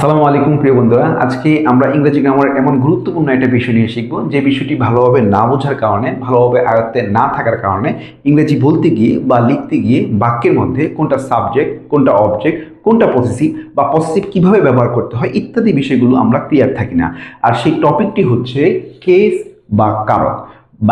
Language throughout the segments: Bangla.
আসসালামু আলাইকুম প্রিয় বন্ধুরা, আজকে আমরা ইংরেজি গ্রামারের এমন গুরুত্বপূর্ণ একটা বিষয় নিয়ে শিখব যে বিষয়টি ভালোভাবে না বোঝার কারণে, ভালোভাবে আয়ত্তে না থাকার কারণে ইংরেজি বলতে গিয়ে বা লিখতে গিয়ে বাক্যের মধ্যে কোনটা সাবজেক্ট, কোনটা অবজেক্ট, কোনটা পসেসিভ বা পসেসিভ কিভাবে ব্যবহার করতে হয় ইত্যাদি বিষয়গুলো আমরা ক্লিয়ার থাকি না। আর সেই টপিকটি হচ্ছে কেস বা কারক।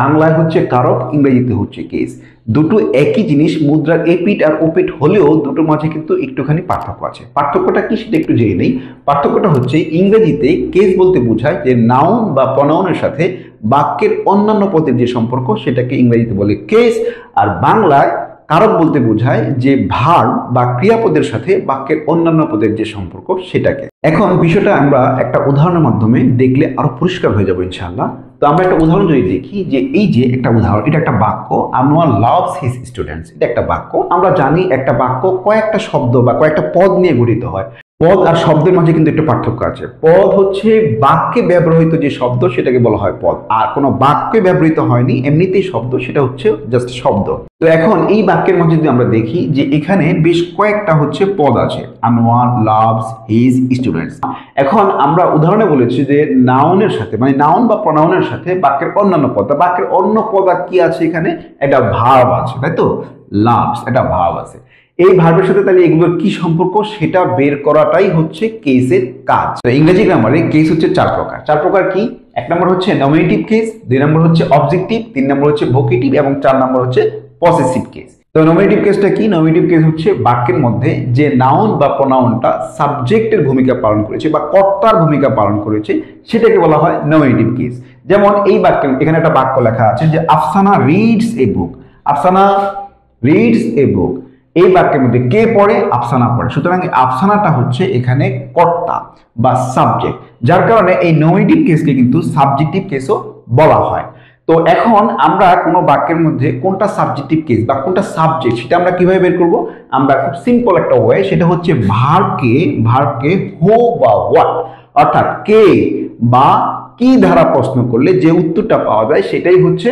বাংলায় হচ্ছে কারক, ইংরেজিতে হচ্ছে কেস। দুটো একই জিনিস, মুদ্রার এপিঠ আর ওপিঠ হলেও দুটোর মাঝে কিন্তু একটুখানি পার্থক্য আছে। পার্থক্যটা কি সেটা একটু জেনে নেই। পার্থক্যটা হচ্ছে ইংরেজিতে কেস বলতে বোঝায় যে নাউন বা প্রনাউনের সাথে বাক্যের অন্যান্য পদের যে সম্পর্ক সেটাকে ইংরেজিতে বলে কেস। আর বাংলায় কারক বলতে বোঝায় যে ভার্ব বা ক্রিয়াপদের সাথে বাক্যের অন্যান্য পদের যে সম্পর্ক সেটাকে। এখন বিষয়টা আমরা একটা উদাহরণের মাধ্যমে দেখলে আরো পরিষ্কার হয়ে যাবে ইনশাআল্লাহ। তো আমরা একটা উদাহরণ যদি দেখি, যে এই যে একটা উদাহরণ, এটা একটা বাক্য, আনোয়ার লাভস হিজ স্টুডেন্টস। এটা একটা বাক্য। আমরা জানি একটা বাক্য কয়েকটা শব্দ বা কয়েকটা পদ নিয়ে গঠিত হয়। পদ আর শব্দের মাঝে কিন্তু একটা পার্থক্য আছে। পদ হচ্ছে বাক্যে ব্যবহৃত যে শব্দ সেটাকে বলা হয় পদ, আর কোনো বাক্যে ব্যবহৃত হয়নি এমনিতেই শব্দ, সেটা হচ্ছে জাস্ট শব্দ। তো এখন এই বাক্যের মধ্যে যদি আমরা দেখি যে এখানে বেশ কয়েকটা হচ্ছে পদ আছে, আনোয়ার লাভস হিজ স্টুডেন্টস। এখন আমরা উদাহরণে বলেছি যে নাউনের সাথে, মানে নাউন বা প্রনাউনের সাথে বাক্যের অন্যান্য পদ, বাক্যের অন্য পদ আর কি আছে, এখানে একটা ভার্ব আছে, তাই তো? লাভস একটা ভার্ব আছে। এই ভার্বের সাথে তাহলে এগুলোর কি সম্পর্ক সেটা বের করাটাই হচ্ছে কেসের কাজ। তো ইংরেজি গ্রামারে কেস হচ্ছে চার প্রকার। চার প্রকার কি? এক নম্বর হচ্ছে নমিনেটিভ কেস, দুই নম্বর হচ্ছে অবজেক্টিভ, তিন নম্বর হচ্ছে ভোকেটিভ এবং চার নম্বর হচ্ছে পসেসিভ কেস। তো নমিনেটিভ কেসটা কি? নমিনেটিভ কেস হচ্ছে বাক্যের মধ্যে যে নাউন বা প্রনাউনটা সাবজেক্টের ভূমিকা পালন করেছে বা কর্তার ভূমিকা পালন করেছে সেটাকে বলা হয় নমিনেটিভ কেস। যেমন এই বাক্যে, এখানে একটা বাক্য লেখা আছে যে Afsana reads a book. Afsana reads a book. এই বাক্যের মধ্যে কে পড়ে? আফসানা পড়ে। সুতরাং আফসানাটা হচ্ছে এখানে কর্তা বা সাবজেক্ট, যার কারণে এই নমিনেটিভ কেসকে কিন্তু সাবজেক্টিভ কেসও বলা হয়। তো এখন আমরা কোনো বাক্যের মধ্যে কোনটা সাবজেক্টিভ কেস বা কোনটা সাবজেক্ট সেটা আমরা কিভাবে বের করব? আমরা খুব সিম্পল একটা ওয়ে, সেটা হচ্ছে ভার্বকে হো বা হোয়াট, অর্থাৎ কে বা কি দ্বারা প্রশ্ন করলে যে উত্তরটা পাওয়া যায় সেটাই হচ্ছে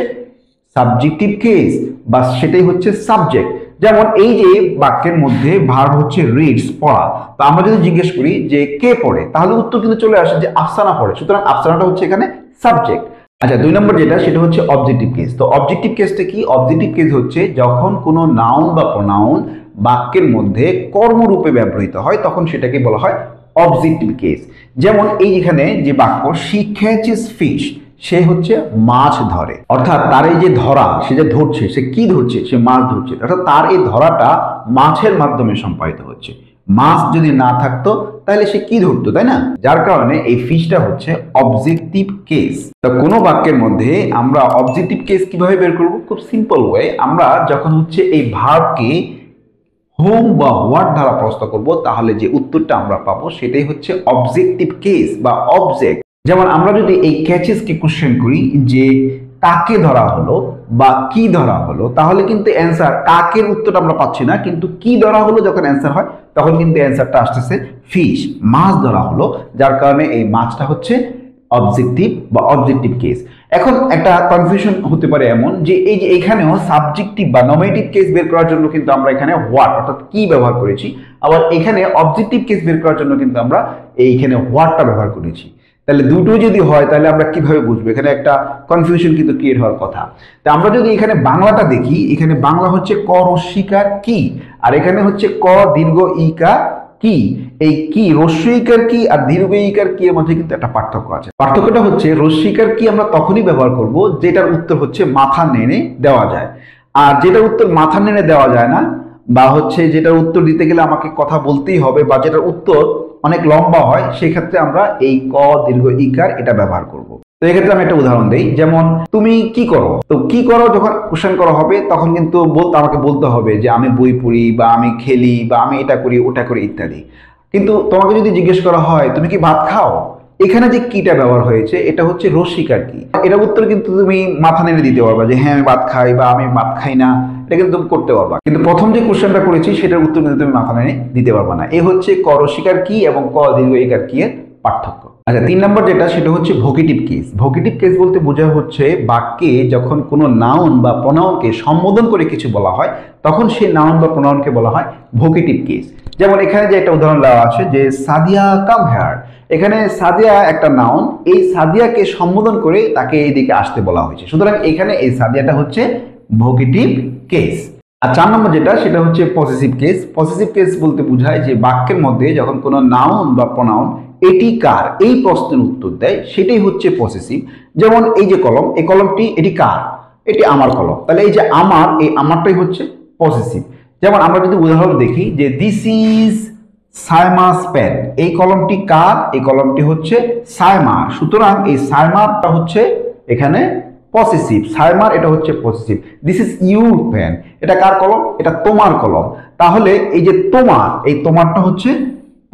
সাবজেক্টিভ কেস বা সেটাই হচ্ছে সাবজেক্ট। যেমন এই যে বাক্যের মধ্যে ভার্ব হচ্ছে রিডস, পড়া। তো আমরা যদি জিজ্ঞেস করি যে কে পড়ে, তাহলে উত্তর কিন্তু চলে আসে যে আফসানা পড়ে। সুতরাং আফসানাটা হচ্ছে এখানে সাবজেক্ট। আচ্ছা, দুই নম্বর যেটা, সেটা হচ্ছে অবজেক্টিভ কেস। তো অবজেক্টিভ কেসটা কি? অবজেক্টিভ কেস হচ্ছে যখন কোনো নাউন বা প্রনাউন বাক্যের মধ্যে কর্মরূপে ব্যবহৃত হয় তখন সেটাকে বলা হয় অবজেক্টিভ কেস। যেমন এই এখানে যে বাক্য, শি ক্যাচেস ফিশ, সে হচ্ছে মাছ ধরে, অর্থাৎ তার এই যে ধরা, সে যে ধরছে, সে কি ধরছে? সে মাছ ধরছে, অর্থাৎ তার এই ধরাটা মাছের মাধ্যমে সম্পাদিত হচ্ছে। মাছ যদি না থাকতো তাহলে সে কি ধরতো, তাই না? যার কারণে এই ফিশটা হচ্ছে অবজেক্টিভ কেস। তো কোনো বাক্যের মধ্যে আমরা অবজেক্টিভ কেস কিভাবে বের করব? খুব সিম্পল ওয়ে, আমরা যখন হচ্ছে এই ভার্বকে হোম বা হোয়াট দ্বারা প্রশ্ন করব তাহলে যে উত্তরটা আমরা পাবো সেটাই হচ্ছে অবজেক্টিভ কেস বা অবজেক্ট। যেমন আমরা যদি এই ক্যাচেসকে কোশ্চেন করি যে কাকে ধরা হলো বা কি ধরা হলো, তাহলে কিন্তু অ্যান্সার কাকের উত্তরটা আমরা পাচ্ছি না, কিন্তু কি ধরা হলো যখন অ্যান্সার হয় তখন কিন্তু অ্যান্সারটা আসতেছে ফিশ, মাছ ধরা হলো। যার কারণে এই মাছটা হচ্ছে অবজেক্টিভ বা অবজেক্টিভ কেস। এখন একটা কনফিউশন হতে পারে এমন যে এই যে এখানেও সাবজেক্টিভ বা নমিনেটিভ কেস বের করার জন্য কিন্তু আমরা এখানে হোয়াট অর্থাৎ কি ব্যবহার করেছি, আবার এখানে অবজেক্টিভ কেস বের করার জন্য কিন্তু আমরা এইখানে হোয়াটটা ব্যবহার করেছি। তাহলে দুটো যদি হয় তাহলে আমরা কিভাবে বুঝবো? এখানে একটা কনফিউশন কিন্তু ক্রিয়েট হওয়ার কথা। তা আমরা যদি এখানে বাংলাটা দেখি, এখানে বাংলা হচ্ছে ক রস্বীকার কি, আর এখানে হচ্ছে ক দীর্ঘ ইকার কি। এই কি, রস্বইকার কি আর দীর্ঘ ইকার কি এর মধ্যে কিন্তু একটা পার্থক্য আছে। পার্থক্যটা হচ্ছে রস্বইকার কি আমরা তখনই ব্যবহার করব যেটার উত্তর হচ্ছে মাথা নেড়ে দেওয়া যায়, আর যেটার উত্তর মাথা নেড়ে দেওয়া যায় না বা হচ্ছে যেটার উত্তর দিতে গেলে আমাকে কথা বলতেই হবে বা যেটার উত্তর অনেক লম্বা হয়, সেই ক্ষেত্রে আমরা এই ক দীর্ঘ ইকার এটা ব্যবহার করব। তো এক্ষেত্রে আমি একটা উদাহরণ দেই, যেমন তুমি কি করো। তো কি করো যখন কোশ্চেন করা হবে তখন কিন্তু আমাকে বলতে হবে যে আমি বই পড়ি বা আমি খেলি বা আমি এটা করি ওটা করি ইত্যাদি। কিন্তু তোমাকে যদি জিজ্ঞেস করা হয় তুমি কি ভাত খাও, এখানে যে কিটা ব্যবহার হয়েছে এটা হচ্ছে রস্বীকার কি। এটা উত্তর কিন্তু তুমি মাথা নেড়ে দিতে পারবা যে হ্যাঁ আমি ভাত খাই বা আমি ভাত খাই না, এটা কিন্তু তুমি করতে পারবা। কিন্তু প্রথম যে কোশ্চেনটা করেছি সেটার উত্তর কিন্তু তুমি মাথা নেড়ে দিতে পারবা না। এ হচ্ছে ক রস্বীকার কি এবং ক দীর্ঘ ইকার কি এর পার্থক্য। আচ্ছা, তিন নম্বর যেটা, সেটা হচ্ছে ভোকেটিভ কেস। ভোকেটিভ কেস বলতে বোঝা হচ্ছে বাক্যে যখন কোনো নাউন বা প্রনাউনকে সম্বোধন করে কিছু বলা হয় তখন সেই নাউন বা প্রোনাউনকে বলা হয় ভোকেটিভ কেস। যেমন এখানে যে একটা উদাহরণ দেওয়া আছে যে সাদিয়া কাম হেয়ার, এখানে সাদিয়া একটা নাউন, এই সাদিয়াকে সম্বোধন করে তাকে এইদিকে আসতে বলা হয়েছে, সুতরাং এখানে এই সাদিয়াটা হচ্ছে ভোকেটিভ কেস। আর 4 নম্বর যেটা সেটা হচ্ছে পসেসিভ কেস। পসেসিভ কেস বলতে বোঝায় যে বাক্যের মধ্যে যখন কোনো নাউন বা প্রোনাউন এটি কার এই প্রশ্নের উত্তর দেয় সেটাই হচ্ছে পসেসিভ। যেমন এই যে কলম, এই কলমটি এটি কার, এটি আমার কলম, তাহলে এই যে আমার, এই আমারটাই হচ্ছে পসেসিভ। যেমন আমরা যদি উদাহরণ দেখি যে দিস ইজ সাইমাস পেন, এই কলমটি কার, এই কলমটি হচ্ছে সাইমার, সুতরাং এই সাইমারটা হচ্ছে এখানে পসেসিভ, সাইমার এটা হচ্ছে possessive. This is your pen, এটা কার কলম, এটা তোমার কলম, তাহলে এই যে তোমার, এই তোমারটা হচ্ছে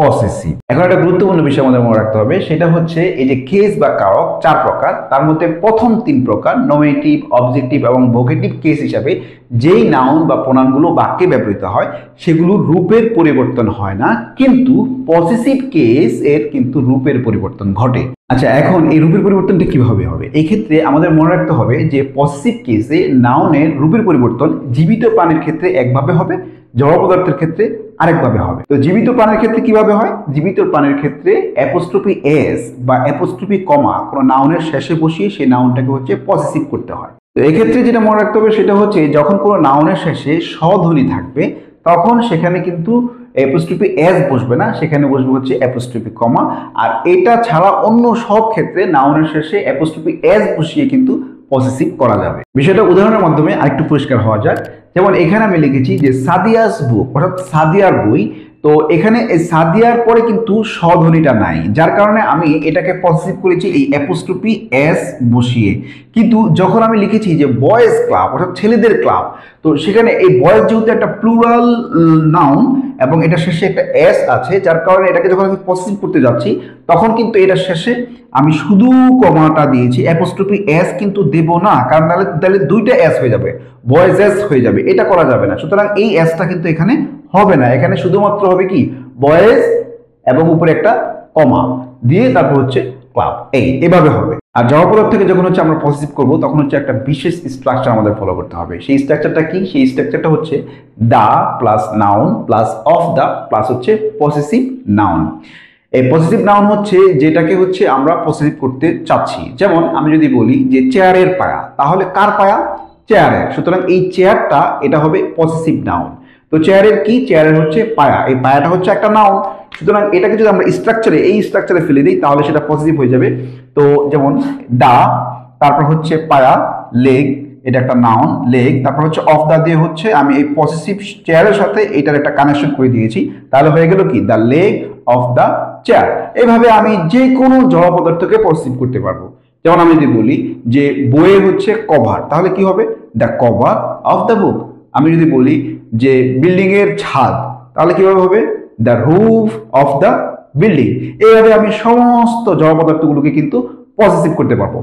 পসেসিভ। এখন একটা গুরুত্বপূর্ণ বিষয় আমাদের মনে রাখতে হবে, সেটা হচ্ছে এই যে কেস বা কারক 4 প্রকার, তার মধ্যে প্রথম 3 প্রকার নমিনেটিভ, অবজেক্টিভ এবং ভোকেটিভ কেস হিসাবে যেই নাউন বা প্রোনাউনগুলো বাক্যে ব্যবহৃত হয় সেগুলো রূপের পরিবর্তন হয় না, কিন্তু পসেসিভ কেস এর কিন্তু রূপের পরিবর্তন ঘটে। আচ্ছা, এখন এই রূপের পরিবর্তনটা কিভাবে হবে? এই ক্ষেত্রে আমাদের মনে রাখতে হবে যে পসেসিভ কেসে নাউনের রূপের পরিবর্তন জীবিত প্রাণীর ক্ষেত্রে একভাবে হবে, জড় পদার্থের ক্ষেত্রে আরেকভাবে হবে। তো জীবিত প্রাণীর ক্ষেত্রে কিভাবে হয়? জীবিত প্রাণীর ক্ষেত্রে অ্যাপোস্ট্রফি এস বা অ্যাপোস্ট্রফি কমা কোনো নাউনের শেষে বসিয়ে সেই নাউনটাকে হচ্ছে পসেসিভ করতে হয়। তো এক্ষেত্রে যেটা মনে রাখতে হবে সেটা হচ্ছে যখন কোনো নাউনের শেষে স্বধ্বনি থাকবে তখন সেখানে কিন্তু অ্যাপোস্ট্রফি এস বসবে না, সেখানে বসবে হচ্ছে অ্যাপোস্ট্রফি কমা। আর এটা ছাড়া অন্য সব ক্ষেত্রে নাউনের শেষে অ্যাপোস্ট্রফি এস বসিয়ে কিন্তু পসেসিভ করা যাবে। বিষয়টা উদাহরণের মাধ্যমে আরেকটু পরিষ্কার হওয়া যায়। যেমন এখানে আমি লিখেছি যে সাদিয়াস বুক, অর্থাৎ সাদিয়ার বই, তো এখানে এই সাদিয়ার পরে কিন্তু স্বধ্বনিটা নাই, যার কারণে আমি এটাকে পসেসিভ করেছি এই অ্যাপোস্ট্রফি এস বসিয়ে। কিন্তু যখন আমি লিখেছি যে বয়েজ ক্লাব, অর্থাৎ ছেলেদের ক্লাব, তো সেখানে এই বয়েজ যেহেতু একটা প্লুরাল নাউন এবং এটা শেষে একটা এস আছে, যার কারণে এটাকে যখন আমি পসেসিভ করতে যাচ্ছি তখন কিন্তু এটা শেষে আমি শুধু কমাটা দিয়েছি, অ্যাপোস্ট্রফি এস কিন্তু দেব না, কারণ তাহলে দুইটা এস হয়ে যাবে, বয়েজ এস হয়ে যাবে, এটা করা যাবে না। সুতরাং এই এসটা কিন্তু এখানে হবে না, এখানে শুধুমাত্র হবে কি বয়েজ এবং উপরে একটা কমা দিয়ে তারপর হচ্ছে ক্লাব, এভাবে হবে। আর জড় পদার্থ থেকে যখন হচ্ছে আমরা পসেসিভ করব তখন হচ্ছে একটা বিশেষ স্ট্রাকচার আমাদের ফলো করতে হবে। সেই স্ট্রাকচারটা কি? সেই স্ট্রাকচারটা হচ্ছে the plus noun plus of the plus হচ্ছে পসেসিভ নাউন। এই পসেসিভ নাউন হচ্ছে যেটাকে হচ্ছে আমরা পসেসিভ করতে চাচ্ছি। যেমন আমি যদি বলি যে চেয়ারের পায়া, তাহলে কার পায়া? চেয়ারের, সুতরাং এই চেয়ারটা এটা হবে পসেসিভ নাউন। তো চেয়ারের কি? চেয়ারের হচ্ছে পায়া, এই পায়াটা হচ্ছে একটা নাউন, সুতরাং এটাকে যদি আমরা স্ট্রাকচারে এই স্ট্রাকচারে ফেলে দিই তাহলে সেটা পসেসিভ হয়ে যাবে। তো যেমন দা, তারপর হচ্ছে পায়া, লেগ, এটা একটা নাউন লেগ, তারপর হচ্ছে অফ দা দিয়ে হচ্ছে আমি এই পসেসিভ চেয়ারের সাথে এটার একটা কানেকশন করে দিয়েছি, তাহলে হয়ে গেল কি the leg of the chair. এইভাবে আমি যে কোনো জড় পদার্থকে পসেসিভ করতে পারবো। যেমন আমি যদি বলি যে বইয়ের হচ্ছে কভার, তাহলে কি হবে? The cover of the book. আমি যদি বলি যে বিল্ডিং এর ছাদ, তাহলে কিভাবে হবে? The roof of the building. এইভাবে আমি সমস্ত জড় পদার্থগুলোকে কিন্তু পসেসিভ করতে পারবো।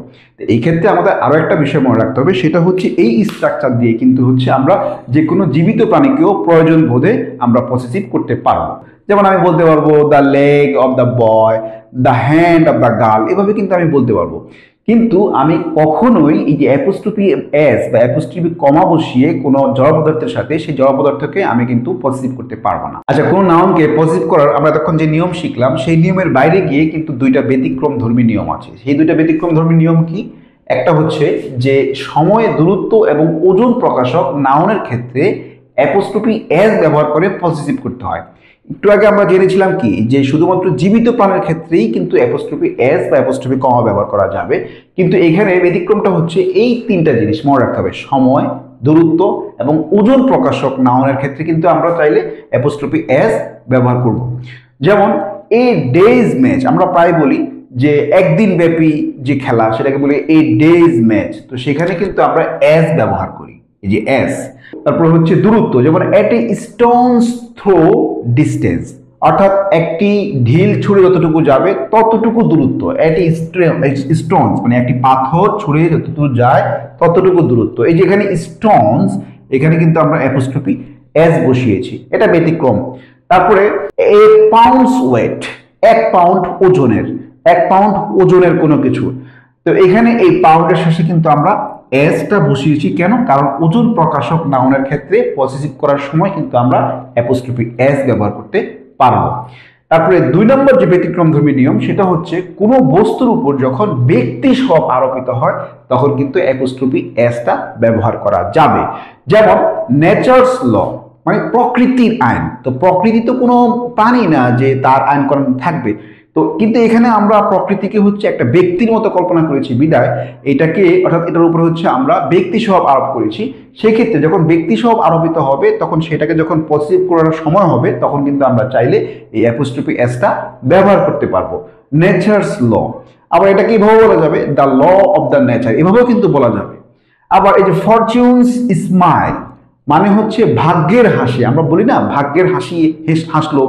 এই ক্ষেত্রে আমাদের আরো একটা বিষয় মনে রাখতে হবে, সেটা হচ্ছে এই স্ট্রাকচার দিয়ে কিন্তু হচ্ছে আমরা যে কোনো জীবিত প্রাণীকেও প্রয়োজন বোধে আমরা পসেসিভ করতে পারবো। যেমন আমি বলতে পারবো the leg of the boy, the hand of the girl, এভাবে কিন্তু আমি বলতে পারবো। কিন্তু আমি কখনোই এই যে অ্যাপোস্ট্রফি এস বা অ্যাপোস্ট্রফি কমা বসিয়ে কোনো জড় পদার্থের সাথে সেই জড় পদার্থকে আমি কিন্তু পসেসিভ করতে পারবো না। আচ্ছা, কোনো নাউনকে পসেসিভ করার আমরা তখন যে নিয়ম শিখলাম সেই নিয়মের বাইরে গিয়ে কিন্তু দুইটা ব্যতিক্রম ধর্মী নিয়ম আছে। সেই দুইটা ব্যতিক্রম ধর্মী নিয়ম কি? একটা হচ্ছে যে সময়, দূরত্ব এবং ওজন প্রকাশক নাউনের ক্ষেত্রে অ্যাপোস্ট্রফি এস ব্যবহার করে পসেসিভ করতে হয়। একটু আগে আমরা জেনেছিলাম কি যে শুধুমাত্র জীবিত প্রাণের ক্ষেত্রেই কিন্তু অ্যাপোস্ট্রফি এস বা অ্যাপোস্ট্রফি কমা ব্যবহার করা যাবে, কিন্তু এখানে ব্যতিক্রমটা হচ্ছে এই 3টা জিনিস মনে রাখতে হবে, সময়, দূরত্ব এবং ওজন প্রকাশক নাউনের ক্ষেত্রে কিন্তু আমরা চাইলে অ্যাপোস্ট্রফি এস ব্যবহার করব। যেমন এ ডেজ ম্যাচ, আমরা প্রায় বলি যে একদিন ব্যাপী যে খেলা সেটাকে বলি এ ডেজ ম্যাচ, তো সেখানে কিন্তু আমরা এস ব্যবহার করি, এই যে এস। তারপর হচ্ছে দূরত্ব, যেমন এট এ স্টোনস থ্রো ডিস্টেন্স, অর্থাৎ একটি ঢিল ছুঁড়ে যতটুকু যাবে ততটুকু দূরত্ব, এট এ স্টোনস মানে একটি পাথর ছুঁড়ে যতটুকু যায় ততটুকু দূরত্ব। এই যে এখানে স্টোনস, এখানে কিন্তু আমরা অ্যাপোস্ট্রফি এস বসিয়েছি, এটা ব্যতিক্রম। তারপরে এ পাউন্ডস ওয়েট, 1 পাউন্ড ওজনের, 1 পাউন্ড ওজনের কোনো কিছু, তো এখানে এই পাউন্ডের শেষে কিন্তু আমরা এসটা বসিয়েছি কেন? কারণ ওজন প্রকাশক নাউনের ক্ষেত্রে পসেসিভ করার সময় কিন্তু আমরা অ্যাপোস্ট্রফি এস ব্যবহার করতে পারবো। তারপরে 2 নম্বর যে ব্যতিক্রমধর্মী নিয়ম সেটা হচ্ছে কোনো বস্তুর উপর যখন ব্যক্তি সব আরোপিত হয় তখন কিন্তু অ্যাপোস্ট্রফি এসটা ব্যবহার করা যাবে। যেমন নেচার্স ল, মানে প্রকৃতির আইন। তো প্রকৃতি তো কোনো প্রাণী না যে তার আইন কানুন থাকবে। তো কিন্তু এখানে আমরা প্রকৃতিকে হচ্ছে একটা ব্যক্তির মতো কল্পনা করেছি বিদায় এটাকে, অর্থাৎ এটার উপরে হচ্ছে আমরা ব্যক্তি স্বভাব আরোপ করেছি। সেক্ষেত্রে যখন ব্যক্তি স্বভাব আরোপিত হবে তখন সেটাকে যখন পজিটিভ করার সময় হবে তখন কিন্তু আমরা চাইলে এই অ্যাপোস্ট্রফি এসটা ব্যবহার করতে পারবো। নেচার্স ল, আবার এটাকে এভাবে বলা যাবে the law of the nature, এভাবেও কিন্তু বলা যাবে। আবার এই যে ফরচুনস স্মাইল, মানে হচ্ছে ভাগ্যের হাসি। আমরা বলি না ভাগ্যের হাসি হাসলো,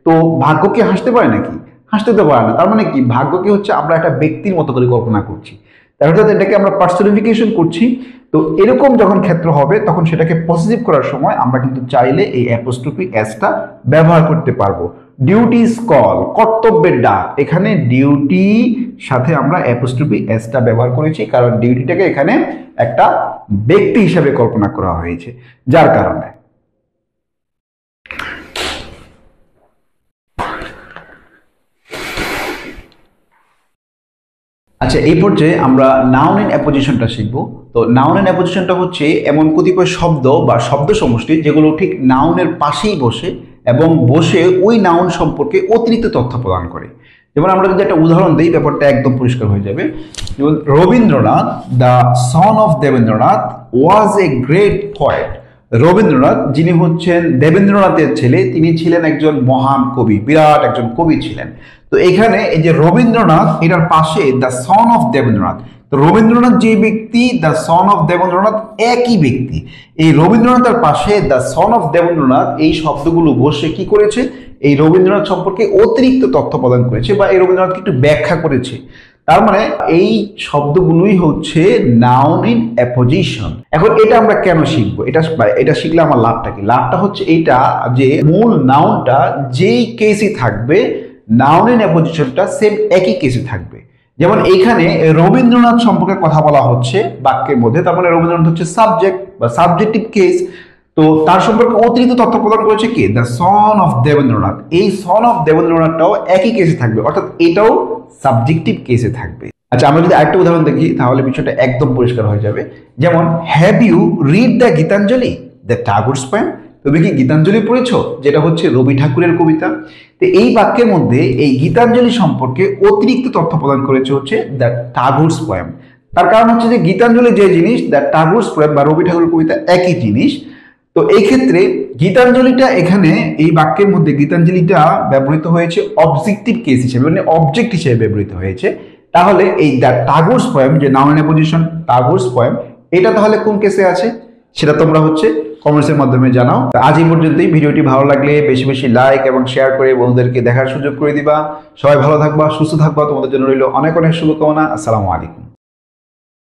তো ভাগ্য কি হাসতে পারে নাকি? হাসতে তো পারে না। তার মানে কি, ভাগ্যকে হচ্ছে আমরা একটা ব্যক্তির মতো করে কল্পনা করছি, অর্থাৎ এটাকে আমরা পার্সনিফিকেশন করছি। তো এরকম যখন ক্ষেত্র হবে তখন সেটাকে পজিটিভ করার সময় আমরা কিন্তু চাইলে এই অ্যাপোস্ট্রফি এসটা ব্যবহার করতে পারবো। ডিউটিস কল, কর্তব্যের ডাক, এখানে ডিউটি সাথে আমরা অ্যাপোস্ট্রফি এসটা ব্যবহার করেছি কারণ ডিউটিটাকে এখানে একটা ব্যক্তি হিসাবে কল্পনা করা হয়েছে, যার কারণে। আচ্ছা, এই পর্যায়ে আমরা নাউন এন্ড অ্যাপোজিশনটা শিখব। তো নাউন এন্ড অ্যাপোজিশনটা হচ্ছে এমন কতিপয় শব্দ বা শব্দ সমষ্টি যেগুলো ঠিক নাউনের পাশেই বসে এবং বসে ওই নাউন সম্পর্কে অতিরিক্ত তথ্য প্রদান করে। যেমন আমরা যদি একটা উদাহরণ দিই ব্যাপারটা একদম পরিষ্কার হয়ে যাবে। যেমন Rabindranath, the son of Debendranath was a great poet. Rabindranath, যিনি হচ্ছেন দেবেন্দ্রনাথের ছেলে, তিনি ছিলেন একজন মহান কবি, বিরাট একজন কবি ছিলেন। তো এখানে এই যে রবীন্দ্রনাথ, এটার পাশে দ্য সন অফ দেবেন্দ্রনাথ। তো রবীন্দ্রনাথ যে ব্যক্তি, দ্য সন অফ দেবেন্দ্রনাথ একই ব্যক্তি। এই রবীন্দ্রনাথের পাশে দ্য সন অফ দেবেন্দ্রনাথ এই শব্দগুলো বসে কি করেছে, এই রবীন্দ্রনাথ সম্পর্কে অতিরিক্ত তথ্য প্রদান করেছে বা এই রবীন্দ্রনাথকে একটু ব্যাখ্যা করেছে। তার মানে এই শব্দগুলোই হচ্ছে নাউন ইন অ্যাপোজিশন। এখন এটা আমরা কেন শিখবো, এটা শিখলে আমার লাভটা কি? লাভটা হচ্ছে এইটা যে মূল নাউনটা যেই কেসই থাকবে নাউন ইন অ্যাপোজিশনটা সেম একই কেসে থাকবে। যেমন এইখানে রবীন্দ্রনাথ সম্পর্কে কথা বলা হচ্ছে বাক্যের মধ্যে, তার মানে রবীন্দ্রনাথ হচ্ছে সাবজেক্ট বা সাবজেক্টিভ কেস। তো তার সম্পর্কে অতিরিক্ত তথ্য প্রদান করেছে কে? The son of Debendranath. এই সন অফ দেবেন্দ্রনাথটাও একই কেসে থাকবে, অর্থাৎ এটাও সাবজেক্টিভ কেসে থাকবে। আচ্ছা, আমরা যদি আরেকটা উদাহরণ দেখি তাহলে বিষয়টা একদম পরিষ্কার হয়ে যাবে। যেমন have you read the Gitanjali, the Tagore's poem. তুমি কি গীতাঞ্জলি পড়েছো, যেটা হচ্ছে রবি ঠাকুরের কবিতা। তো এই বাক্যের মধ্যে এই গীতাঞ্জলি সম্পর্কে অতিরিক্ত তথ্য প্রদান করেছে হচ্ছে দ্য টাগোরস পোয়েম। তার কারণ হচ্ছে যে গীতাঞ্জলি যে জিনিস, দ্য টাগোরস পোয়েম বা রবি ঠাকুরের কবিতা একই জিনিস। তো এই ক্ষেত্রে গীতাঞ্জলিটা এখানে এই বাক্যের মধ্যে গীতাঞ্জলিটা ব্যবহৃত হয়েছে অবজেক্টিভ কেস হিসেবে, মানে অবজেক্ট হিসেবে ব্যবহৃত হয়েছে। তাহলে এই দ্য টাগোরস পোয়েম, যে নাউন ইন অ্যাপোজিশন টাগোরস পোয়েম, এটা তাহলে কোন কেসে আছে সেটা তোমরা হচ্ছে কমেন্টসের মাধ্যমে জানাও। আজ এই পর্যন্তই। ভিডিওটি ভালো লাগলে বেশি বেশি লাইক এবং শেয়ার করে বন্ধুদেরকে দেখার সুযোগ করে দিবা। সবাই ভালো থাকবা, সুস্থ থাকবা। তোমাদের জন্য রইল অনেক অনেক শুভকামনা। আসসালামু আলাইকুম।